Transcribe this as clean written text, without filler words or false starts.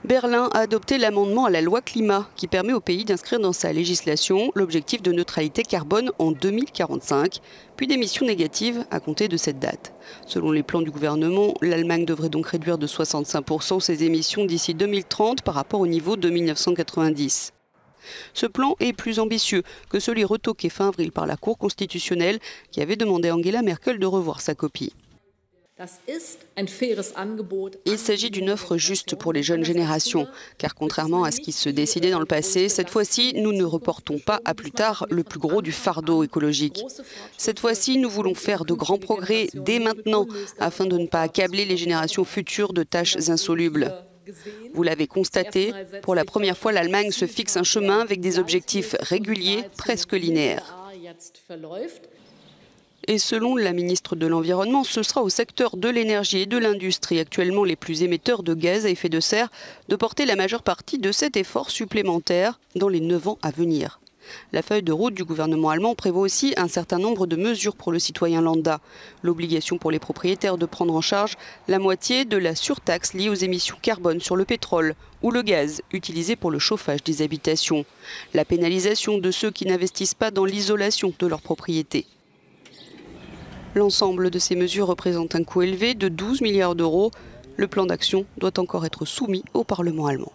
Berlin a adopté l'amendement à la loi climat qui permet au pays d'inscrire dans sa législation l'objectif de neutralité carbone en 2045, puis d'émissions négatives à compter de cette date. Selon les plans du gouvernement, l'Allemagne devrait donc réduire de 65% ses émissions d'ici 2030 par rapport au niveau de 1990. Ce plan est plus ambitieux que celui retoqué fin avril par la Cour constitutionnelle qui avait demandé à Angela Merkel de revoir sa copie. Il s'agit d'une offre juste pour les jeunes générations, car contrairement à ce qui se décidait dans le passé, cette fois-ci, nous ne reportons pas à plus tard le plus gros du fardeau écologique. Cette fois-ci, nous voulons faire de grands progrès dès maintenant, afin de ne pas accabler les générations futures de tâches insolubles. Vous l'avez constaté, pour la première fois, l'Allemagne se fixe un chemin avec des objectifs réguliers, presque linéaires. Et selon la ministre de l'Environnement, ce sera au secteur de l'énergie et de l'industrie, actuellement les plus émetteurs de gaz à effet de serre, de porter la majeure partie de cet effort supplémentaire dans les 9 ans à venir. La feuille de route du gouvernement allemand prévoit aussi un certain nombre de mesures pour le citoyen lambda. L'obligation pour les propriétaires de prendre en charge la moitié de la surtaxe liée aux émissions carbone sur le pétrole ou le gaz utilisé pour le chauffage des habitations. La pénalisation de ceux qui n'investissent pas dans l'isolation de leurs propriétés. L'ensemble de ces mesures représente un coût élevé de 12 milliards d'euros. Le plan d'action doit encore être soumis au Parlement allemand.